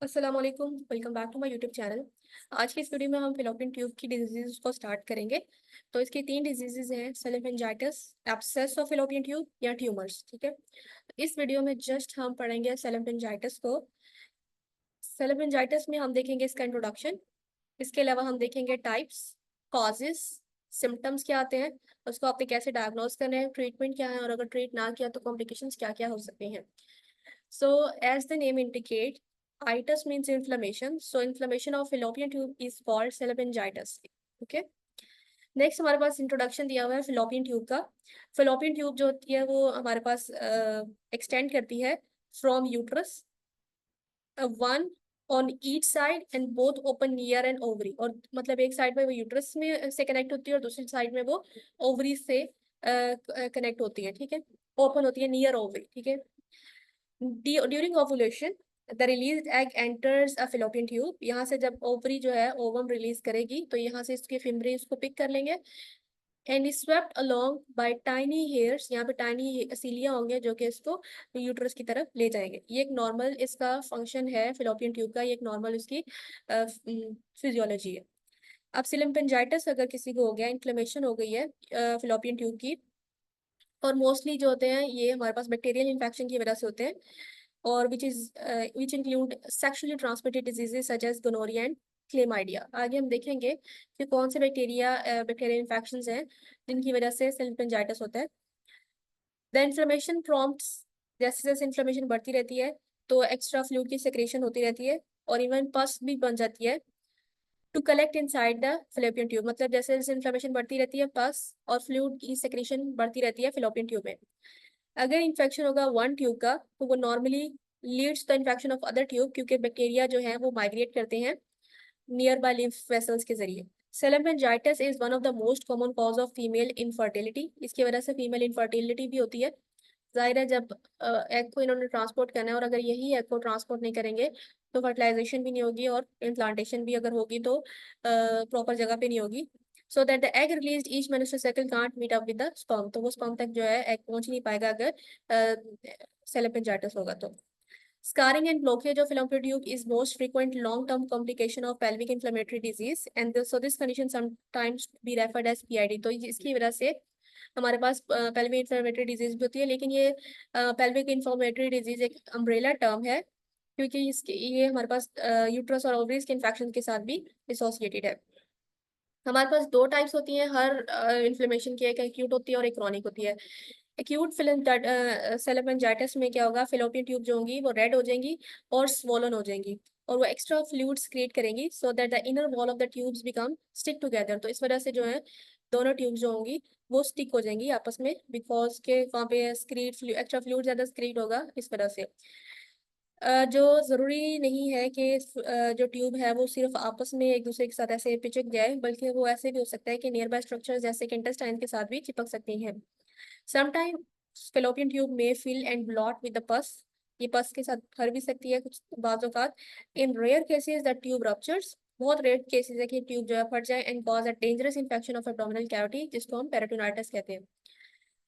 अस्सलाम वालेकुम, welcome back to my YouTube channel. आज की इस वीडियो में हम फेलोपियन ट्यूब की डिजीज़ को स्टार्ट करेंगे। तो इसकी तीन डिजीजेज हैं, सेलोमेनिंजाइटिस, एब्सेस ऑफ फेलोपियन ट्यूब या ट्यूमर्स। ठीक है, इस वीडियो में जस्ट हम पढ़ेंगे सेलोमेनिंजाइटिस को। सेलोमेनिंजाइटिस में हम देखेंगे इसका इंट्रोडक्शन। इसके अलावा हम देखेंगे टाइप्स, कॉजेस, सिम्टम्स क्या आते हैं, उसको आपने कैसे डायग्नोज करना है, ट्रीटमेंट क्या है, और अगर ट्रीट ना किया तो कॉम्प्लिकेशंस क्या क्या हो सकती हैं। So, as the name indicates, itis means inflammation. So, inflammation of fallopian tube is called selomeningitis. Okay. Next हमारे पास इंट्रोडक्शन दिया हुआ है fallopian ट्यूब का। fallopian ट्यूब जो होती है वो हमारे पास एक्सटेंड करती है from uterus, one on each side and both open near and ovary. और मतलब एक साइड में वो यूट्रस में से कनेक्ट होती है और दूसरी साइड में वो ओवरी से कनेक्ट होती है। ठीक है, ओपन होती है नियर ओवरी। ठीक है, during ovulation the release egg enters a fallopian tube. यहाँ से जब ओवरी जो है ओवम रिलीज करेगी तो यहाँ से इसके फिमरे इसको पिक कर लेंगे and swept along by tiny hairs. यहाँ पे टाइनी सीलिया होंगे जो कि इसको यूट्रस की तरफ ले जाएंगे। ये एक नॉर्मल इसका फंक्शन है फेलोपियन ट्यूब का, ये एक नॉर्मल इसकी फिजियोलॉजी है। अब सिलम्पेंजाइटिस अगर किसी को हो गया, इन्फ्लेमेशन हो गई है फेलोपियन ट्यूब की, और मोस्टली जो होते हैं ये हमारे पास बैक्टीरियल इन्फेक्शन की वजह से होते हैं, और which include sexually transmitted diseases such as gonorrhea and chlamydia। आगे हम देखेंगे कि कौन से बैक्टीरियल इन्फेक्शंस हैं जिनकी वजह से सिलम्पेंजाइटिस होता है। द इन्फ्लेमेशन प्रॉम्प्ट्स, जैसे जैसे इन्फ्लेमेशन बढ़ती रहती है तो एक्स्ट्रा फ्लूइड की सेक्रेशन होती रहती है और इवन पस भी बन जाती है to collect inside the fallopian tube. मतलब जैसे जैसे इन्फ्लेमेशन बढ़ती रहती है पस और फ्लूइड की सेक्रेशन बढ़ती रहती है फेलोपियन ट्यूब में। अगर इन्फेक्शन होगा वन ट्यूब का तो वो normally leads the infection of other tube, क्योंकि बैक्टीरिया जो है वो माइग्रेट करते हैं नियर बाय लिम्फ वेसल्स के जरिए। Salpingitis is one of the most common cause of female infertility. इसकी वजह से फीमेल इनफर्टिलिटी भी होती है। जाहिर है जब एग को इन्होंने ट्रांसपोर्ट करना है और अगर यही एग को ट्रांसपोर्ट नहीं करेंगे तो फर्टिलाइजेशन भी नहीं होगी और इम्प्लांटेशन भी अगर होगी तो प्रॉपर जगह पे नहीं होगी। So that the egg released each menstrual cycle can't meet up with the sperm. तो वो स्पर्म तक जो है एग पहुंच नहीं पाएगा अगर सेलोपेंजाइटिस होगा तो। Scarring and blockage of fallopian tube is most frequent long-term complication of pelvic inflammatory disease, and so this condition sometimes be referred as PID। तो इसकी वजह से हमारे पास पेल्विक इन्फ्लेमेटरी डिजीज भी होती है, लेकिन ये पेल्विक इन्फ्लेमेटरी डिजीज एक अम्ब्रेला टर्म है क्योंकि इसके ये हमारे पास यूट्रस और ओवरीज के इन्फेक्शन के साथ भी एसोसिएटेड है। हमारे पास दो टाइप्स होती हैं हर इन्फ्लेमेशन की, एक एक्यूट होती है और एक क्रॉनिक होती है। एक्यूट सेलोमेनिंजाइटिस में क्या होगा, फेलोपियन ट्यूब जो होंगी वो रेड हो जाएंगी और स्वोलन हो जाएंगी और वो एक्स्ट्रा फ्लूइड्स क्रिएट करेंगी सो that the inner wall of the tubes become stick together. तो इस वजह से जो है दोनों ट्यूब्स जो होंगी वो स्टिक हो जाएंगी आपस में, बिकॉज के वहाँ पे स्क्रीट एक्स्ट्रा फ्लूइड ज्यादा स्क्रीट होगा इस वजह से। जो ज़रूरी नहीं है कि जो ट्यूब है वो सिर्फ आपस में एक दूसरे के साथ ऐसे पिचक जाए, बल्कि वो ऐसे भी हो सकता है कि नियर बाय स्ट्रक्चर जैसे कि इंटेस्टाइन के साथ भी चिपक सकती हैं। समटाइम फेलोपियन ट्यूब में fill and bloat with the pus. ये पस के साथ भर भी सकती है कुछ बाज़ औक़ात। In rare cases the tube ruptures, बहुत रेयर केसेस है कि ट्यूब जो है फट जाए and cause a dangerous infection of abdominal cavity, जिसको हम पेरिटोनाइटिस कहते हैं।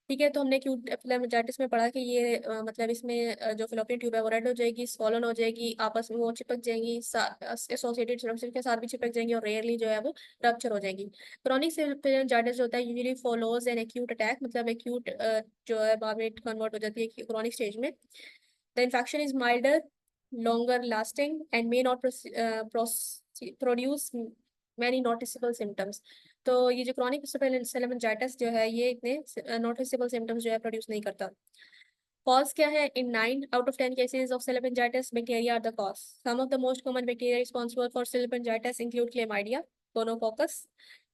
ठीक है, तो हमने एक्यूट एपिलेमेजाइटिस में पढ़ा कि ये मतलब इसमें जो फेलोपियन ट्यूब है वो रेड हो जाएगी, स्वॉलन हो जाएगी, आपस में वो चिपक जाएंगी, एसोसिएटेड सिम्टम्स के साथ भी चिपक जाएंगी और रेयरली जो है वो रप्चर हो जाएंगी। क्रॉनिक एपिलेमेजाइटिस जो होता है usually follows an acute attack, मतलब एक्यूट जो है बाद में कन्वर्ट हो जाती है क्रॉनिक स्टेज में। The infection is milder, longer lasting and may not produce many noticeable symptoms। तो ये जो क्रॉनिक सेलेमेंजाइटिस जो है ये इतने नोटिसेबल सिम्टम्स जो है प्रोड्यूस नहीं करता। कॉज क्या है, in 9 out of 10 cases of salpingitis bacteria are the cause. Some of the most common bacteria responsible for salpingitis include chlamydia, gonococcus,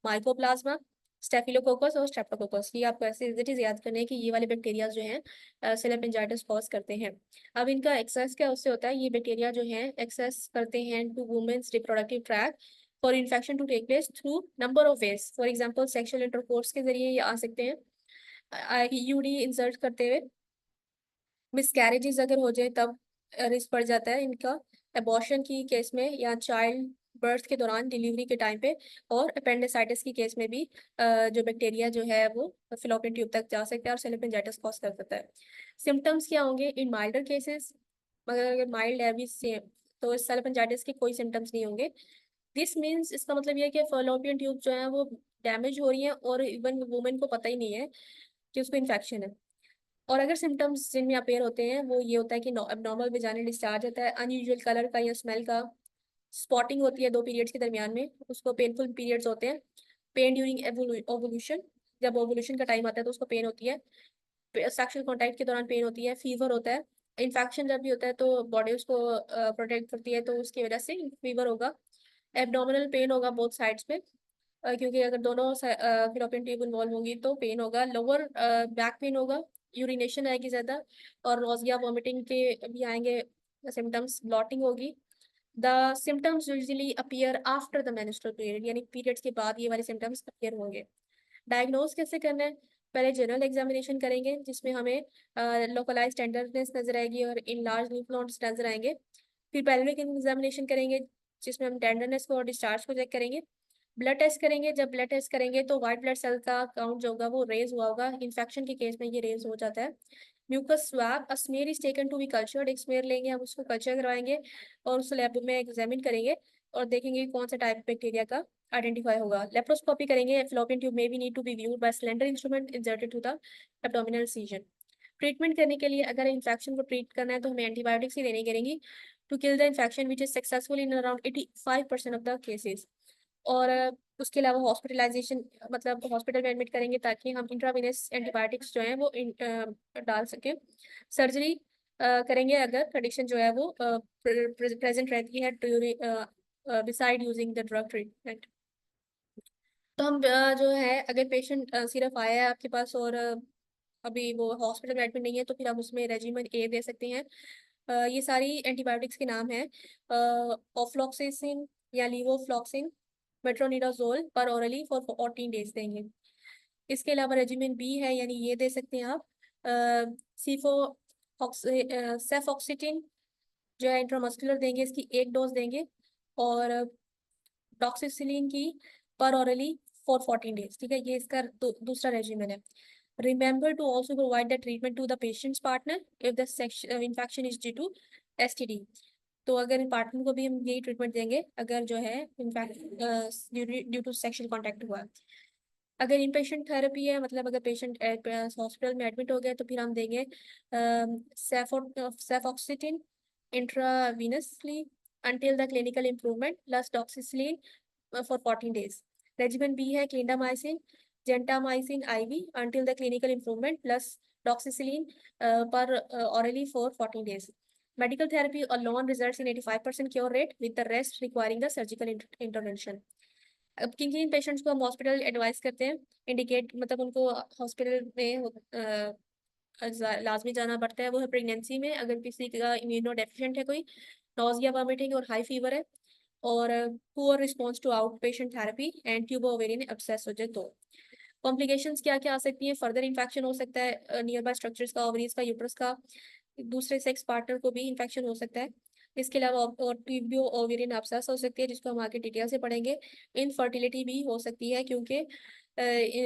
mycoplasma, staphylococcus और स्ट्रेप्टोकोकस। ये आपको ऐसे इट इज याद करने हैं कि ये वाले बैक्टीरिया जो हैं सेलेमेंजाइटिस कॉज करते हैं। अब इनका एक्सेस क्या उससे होता है, ये बैक्टीरिया जो है एक्सेस करते हैं to women's reproductive track for infection to take place through number of ways. For example sexual intercourse के जरिए ये आ सकते हैं, ईयूडी इंसर्ट करते हुए, मिसकैरेजेस अगर हो जाए तब रिस्क बढ़ जाता है इनका, एबॉर्शन की केस में या चाइल्ड बर्थ के दौरान डिलीवरी के टाइम पे, और अपेंडिसाइटिस की केस में भी जो बैक्टीरिया जो है वो फेलोपियन ट्यूब तक जा सकता है और सेलोपेंजाइटिस कॉज कर सकता है। सिम्टम्स क्या होंगे इन माइल्डर केसेस, मगर अगर माइल्ड है भी सेम तो इस सेल्फेंजाइटिस के कोई सिम्टम्स नहीं होंगे। दिस मीन्स, इसका मतलब ये है कि फॉलोपियन ट्यूब जो है वो डैमेज हो रही है और इवन वुमेन को पता ही नहीं है कि उसको इन्फेक्शन है। और अगर सिम्टम्स जिनमें अपेयर होते हैं वो ये होता है कि एब्नॉर्मल वेजाइनल डिस्चार्ज होता है, अनयूजुअल कलर का या स्मेल का, स्पॉटिंग होती है 2 पीरियड्स के दरमियान में, उसको पेनफुल पीरियड्स होते हैं, पेन ड्यूरिंग ओवुलेशन, जब ओवुलेशन का टाइम आता है तो उसको पेन होती है, सेक्सुअल कॉन्टैक्ट के दौरान पेन होती है, फीवर होता है, इन्फेक्शन जब भी होता है तो बॉडी उसको प्रोटेक्ट करती है तो उसकी वजह से फीवर होगा, एब्डोमिनल पेन होगा बोथ साइड्स पे, क्योंकि अगर दोनों फिलोपियन ट्यूब इन्वॉल्व होंगी तो पेन होगा, लोअर बैक पेन होगा, यूरिनेशन आएगी ज़्यादा, और नोजिया वॉमिटिंग के भी आएंगे सिम्टम्स, ब्लॉटिंग होगी। The symptoms usually appear after the menstrual period, यानी पीरियड्स के बाद ये वाले सिम्टम्स अपीयर होंगे। डायग्नोज कैसे करना है? पहले जनरल एग्जामिनेशन करेंगे जिसमें हमें लोकलाइज टेंडरनेस नजर आएगी और इन लार्ज lymph nodes नजर आएंगे। फिर पेल्विक एग्जामिनेशन करेंगे जिसमें हम टेंडरनेस को और डिस्चार्ज को चेक करेंगे। ब्लड टेस्ट करेंगे, जब ब्लड टेस्ट करेंगे तो वाइट ब्लड सेल का काउंट जो होगा वो रेज हुआ होगा, इन्फेक्शन के केस में ये रेज हो जाता है। Mucus swab, a smear is taken to be cultured, एक स्मेयर लेंगे हम, उसको कल्चर करवाएंगे और उस लैब में एग्जामिन करेंगे और देखेंगे कि कौन सा टाइप बैक्टीरिया का आइडेंटिफाई होगा। लेप्रोस्कोपी करेंगे, fallopian ट्यूब में भी need to be viewed by slender instrument inserted to the abdominal incision। Treatment करने के लिए अगर इन्फेक्शन को ट्रीट करना है तो हमें एंटीबायोटिक्स ही देनी करेंगी to kill the infection which is successful in around 85% of the cases. और उसके अलावा हॉस्पिटलाइजेशन, मतलब हॉस्पिटल में एडमिट करेंगे ताकि हम इंट्रावेनस एंटीबायोटिक्स जो हैं वो डाल सकें। सर्जरी करेंगे अगर कंडीशन जो है वो प्रेजेंट रहती है beside using the drug treatment. तो हम जो है अगर पेशेंट सिर्फ आया है आपके पास और अभी वो हॉस्पिटल में एडमिट नहीं है तो फिर हम उसमें रेजिमेन ए दे सकते हैं। ये सारी एंटीबायोटिक्स के नाम है, ऑफ्लॉक्सिसिन या लीवोफ्लॉक्सिन, मेट्रोनिडाजोल पर ओरली फॉर 14 डेज देंगे। इसके अलावा रेजिमेन बी है, यानी ये दे सकते हैं आप सीफो सेफॉक्सिटिन जो है इंट्रामस्कुलर देंगे, इसकी 1 डोज देंगे, और डॉक्सिसिलिन की पर ऑरली फॉर 14 डेज। ठीक है, ये इसका दूसरा रेजिमेन है। Remember to also provide the treatment to the patient's partner if the infection is due to STD. तो अगर पार्टनर को भी हम यही ट्रीटमेंट देंगे अगर जो है infect due to sexual contact हुआ। अगर इन पेशेंट थेरेपी है, मतलब अगर पेशेंट हॉस्पिटल में एडमिट हो गया तो फिर हम देंगे सेफॉक्सिटिन intravenously until the clinical improvement plus doxycycline for 14 days. Regimen B है clindamycin, gentamicin IV until the clinical improvement plus doxycycline per orally for 14 days. Medical therapy alone results in 85% cure rate with the rest requiring the surgical intervention. अब किन किन patients को हम hospital advice करते हैं, indicate मतलब उनको hospital में लाजमी जाना पड़ता है, वो है प्रेगनेंसी में, अगर किसी का इम्यूनो डेफिशिएंट है, कोई नॉजिया वॉमिटिंग और हाई फीवर है, और poor response to outpatient therapy and tubo ovarian abscess हो जाए तो। कॉम्प्लिकेशंस क्या क्या आ सकती हैं? फर्दर इन्फेक्शन हो सकता है नियर बाय स्ट्रक्चर्स का, ओवरीज का, यूट्रस का, दूसरे सेक्स पार्टनर को भी इन्फेक्शन हो सकता है। इसके अलावा और ट्यूबो ओवेरियन एब्सेस हो सकती है जिसको हम आगे डिटेल से पढ़ेंगे। इनफर्टिलिटी भी हो सकती है क्योंकि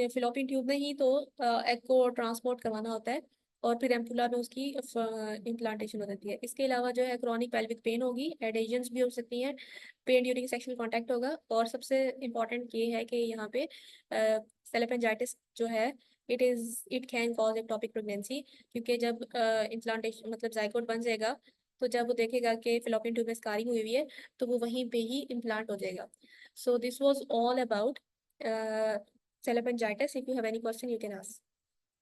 फिलोपियन ट्यूब में ही तो एग को ट्रांसपोर्ट करवाना होता है और फिर एम्पुला में उसकी इम्प्लांटेशन हो जाती है। इसके अलावा जो है क्रॉनिक पेल्विक पेन होगी, एडेशंस भी हो सकती हैं, पेन ड्यूरिंग सेक्सुअल कांटेक्ट होगा, और सबसे इम्पॉर्टेंट ये है कि यहाँ पे सेलेफेंजाइटिस जो है it can cause ectopic pregnancy, क्योंकि जब इम्प्लांटेशन मतलब जाइगोट बन जाएगा तो जब वो देखेगा कि फिलोपियन ट्यूब में स्कारिंग हुई है तो वो वहीं पे ही इम्प्लांट हो जाएगा। So this was all about salpingitis. If you have any question you can ask.